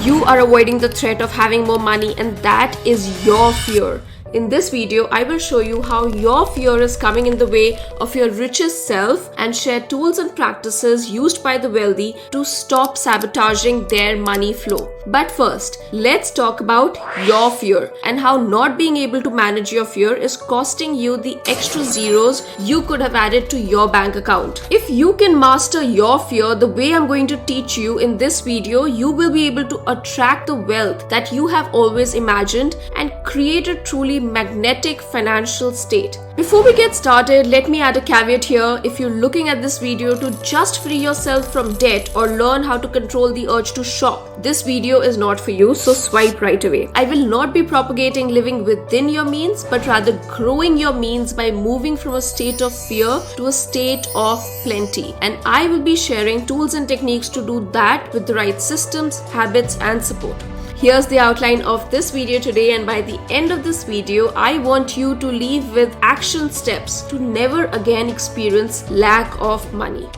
You are avoiding the threat of having more money, and that is your fear. In this video, I will show you how your fear is coming in the way of your richest self and share tools and practices used by the wealthy to stop sabotaging their money flow. But first, let's talk about your fear and how not being able to manage your fear is costing you the extra zeros you could have added to your bank account. If you can master your fear the way I'm going to teach you in this video, you will be able to attract the wealth that you have always imagined and create a truly magnetic financial state. Before we get started, let me add a caveat here. If you're looking at this video to just free yourself from debt or learn how to control the urge to shop, this video is not for you, so swipe right away. I will not be propagating living within your means, but rather growing your means by moving from a state of fear to a state of plenty. And I will be sharing tools and techniques to do that with the right systems, habits, and support. Here's the outline of this video today, and by the end of this video, I want you to leave with action steps to never again experience lack of money.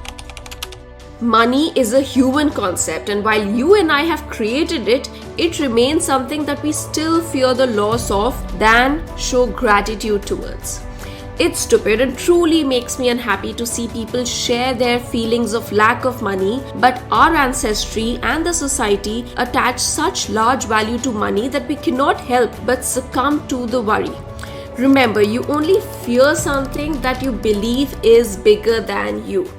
Money is a human concept, and while you and I have created it, it remains something that we still fear the loss of than show gratitude towards. It's stupid and truly makes me unhappy to see people share their feelings of lack of money, but our ancestry and the society attach such large value to money that we cannot help but succumb to the worry. Remember, you only fear something that you believe is bigger than you.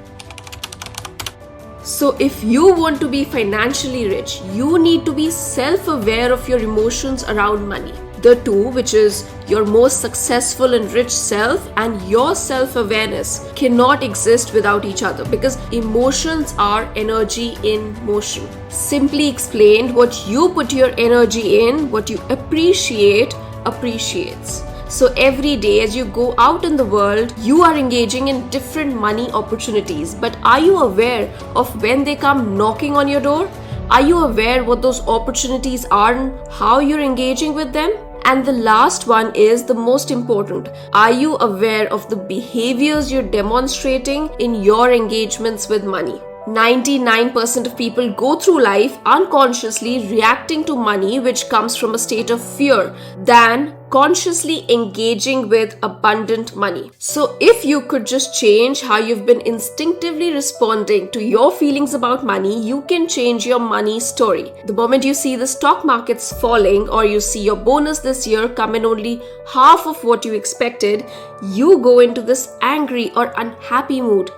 So if you want to be financially rich, you need to be self-aware of your emotions around money. The two, which is your most successful and rich self and your self-awareness, cannot exist without each other because emotions are energy in motion. Simply explained, what you put your energy in, what you appreciate, appreciates. So every day as you go out in the world, you are engaging in different money opportunities. But are you aware of when they come knocking on your door? Are you aware what those opportunities are and how you're engaging with them? And the last one is the most important. Are you aware of the behaviors you're demonstrating in your engagements with money? 99% of people go through life unconsciously reacting to money, which comes from a state of fear, than consciously engaging with abundant money. So if you could just change how you've been instinctively responding to your feelings about money, you can change your money story. The moment you see the stock markets falling or you see your bonus this year come in only half of what you expected, you go into this angry or unhappy mood.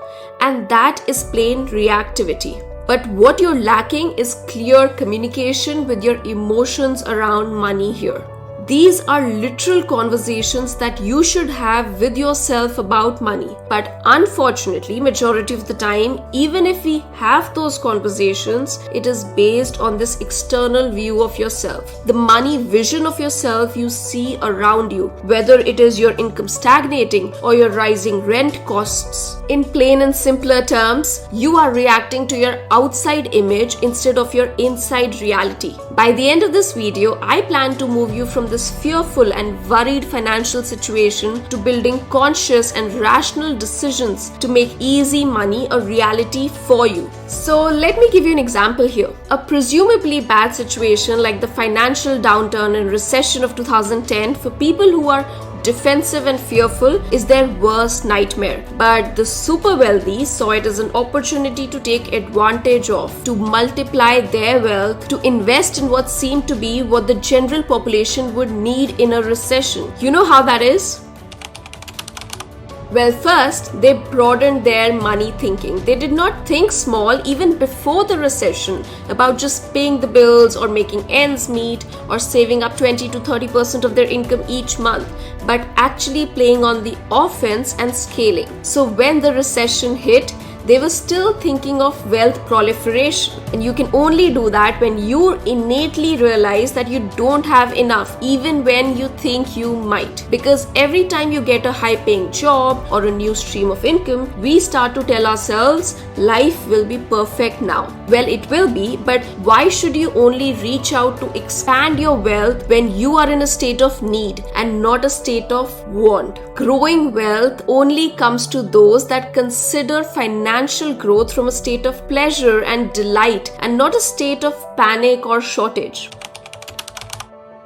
And that is plain reactivity. But what you're lacking is clear communication with your emotions around money here. These are literal conversations that you should have with yourself about money. But unfortunately, majority of the time, even if we have those conversations, it is based on this external view of yourself. The money vision of yourself you see around you, whether it is your income stagnating or your rising rent costs. In plain and simpler terms, you are reacting to your outside image instead of your inside reality. By the end of this video, I plan to move you from this fearful and worried financial situation to building conscious and rational decisions to make easy money a reality for you. So let me give you an example here. A presumably bad situation like the financial downturn and recession of 2010 for people who are defensive and fearful is their worst nightmare. But the super wealthy saw it as an opportunity to take advantage of, to multiply their wealth, to invest in what seemed to be what the general population would need in a recession. You know how that is? Well, first, they broadened their money thinking. They did not think small even before the recession about just paying the bills or making ends meet or saving up 20 to 30% of their income each month, but actually playing on the offense and scaling. So when the recession hit, they were still thinking of wealth proliferation. And you can only do that when you innately realize that you don't have enough, even when you think you might. Because every time you get a high-paying job or a new stream of income, we start to tell ourselves, life will be perfect now. Well, it will be, but why should you only reach out to expand your wealth when you are in a state of need and not a state of want? Growing wealth only comes to those that consider financial financial growth from a state of pleasure and delight and not a state of panic or shortage.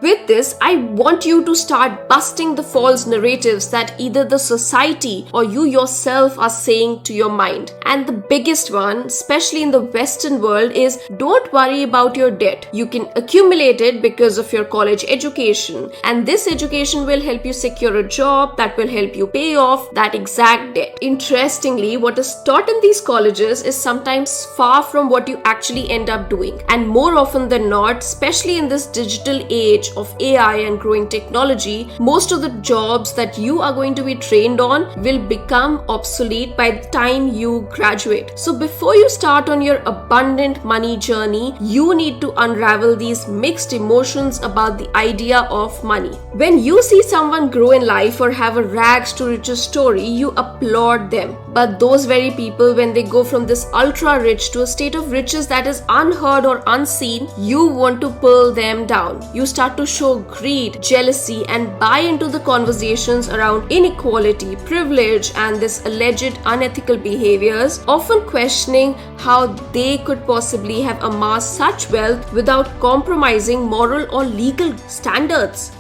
With this, I want you to start busting the false narratives that either the society or you yourself are saying to your mind. And the biggest one, especially in the Western world, is don't worry about your debt. You can accumulate it because of your college education, and this education will help you secure a job that will help you pay off that exact debt. Interestingly, what is taught in these colleges is sometimes far from what you actually end up doing. And more often than not, especially in this digital age of AI and growing technology, most of the jobs that you are going to be trained on will become obsolete by the time you graduate. So before you start on your abundant money journey, you need to unravel these mixed emotions about the idea of money. When you see someone grow in life or have a rags to riches story, you applaud them. But those very people, when they go from this ultra rich to a state of riches that is unheard or unseen, you want to pull them down. You start to show greed, jealousy, and buy into the conversations around inequality, privilege, and this alleged unethical behaviors, often questioning how they could possibly have amassed such wealth without compromising moral or legal standards.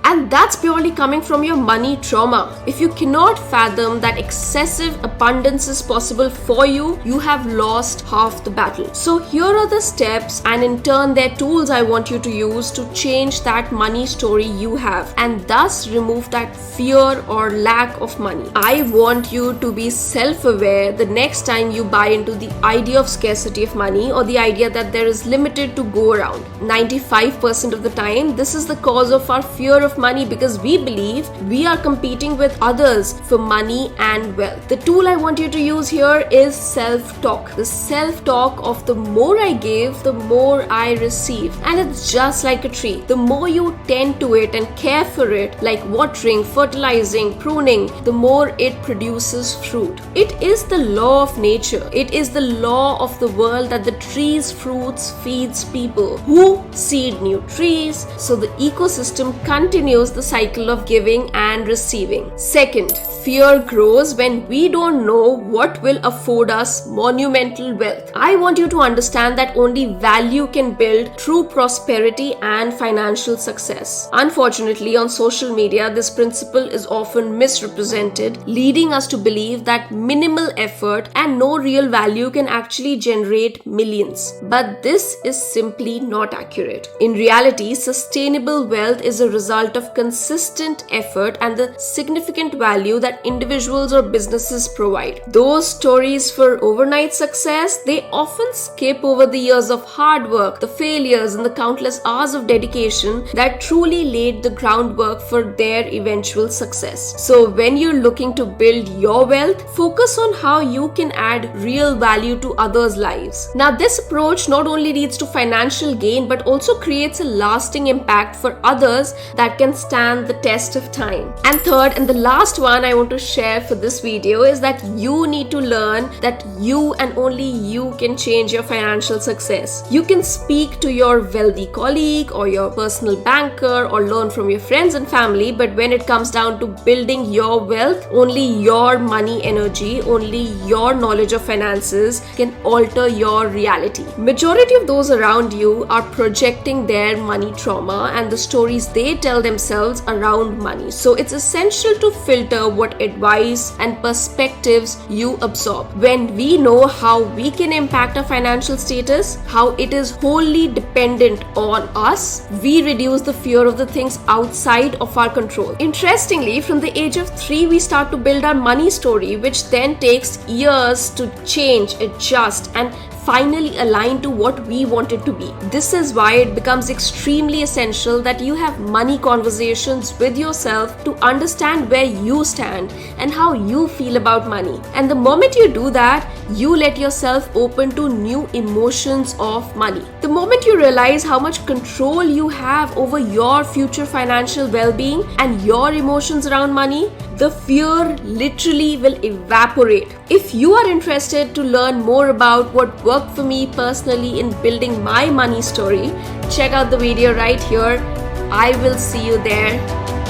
And that's purely coming from your money trauma. If you cannot fathom that excessive abundance is possible for you, you have lost half the battle. So here are the steps, and in turn they're tools I want you to use to change that money story you have and thus remove that fear or lack of money. I want you to be self-aware the next time you buy into the idea of scarcity of money or the idea that there is limited to go around. 95% of the time, this is the cause of our fear of money because we believe we are competing with others for money and wealth. The tool I want you to use here is self-talk. The self-talk of the more I give, the more I receive. And it's just like a tree. The more you tend to it and care for it, like watering, fertilizing, pruning, the more it produces fruit. It is the law of nature. It is the law of the world that the tree's fruits feeds people who seed new trees. So the ecosystem continues the cycle of giving and receiving. Second, fear grows when we don't know what will afford us monumental wealth. I want you to understand that only value can build true prosperity and financial success. Unfortunately, on social media, this principle is often misrepresented, leading us to believe that minimal effort and no real value can actually generate millions. But this is simply not accurate. In reality, sustainable wealth is a result of consistent effort and the significant value that individuals or businesses provide. Those stories for overnight success, they often skip over the years of hard work, the failures, and the countless hours of dedication that truly laid the groundwork for their eventual success. So when you're looking to build your wealth, focus on how you can add real value to others' lives. Now, this approach not only leads to financial gain but also creates a lasting impact for others that can stand the test of time. And third, and the last one I want to share for this video, is that you need to learn that you and only you can change your financial success. You can speak to your wealthy colleague or your personal banker or learn from your friends and family, but when it comes down to building your wealth, only your money energy, only your knowledge of finances can alter your reality. Majority of those around you are projecting their money trauma and the stories they tell themselves around money. So it's essential to filter what advice and perspectives you absorb. When we know how we can impact our financial status, how it is wholly dependent on us, we reduce the fear of the things outside of our control. Interestingly, from the age of 3, we start to build our money story, which then takes years to change, adjust, and finally align to what we want it to be. This is why it becomes extremely essential that you have money conversations with yourself to understand where you stand and how you feel about money. And the moment you do that, you let yourself open to new emotions of money. The moment you realize how much control you have over your future financial well-being and your emotions around money, the fear literally will evaporate. If you are interested to learn more about what worked for me personally in building my money story, check out the video right here. I will see you there.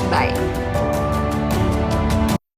Bye.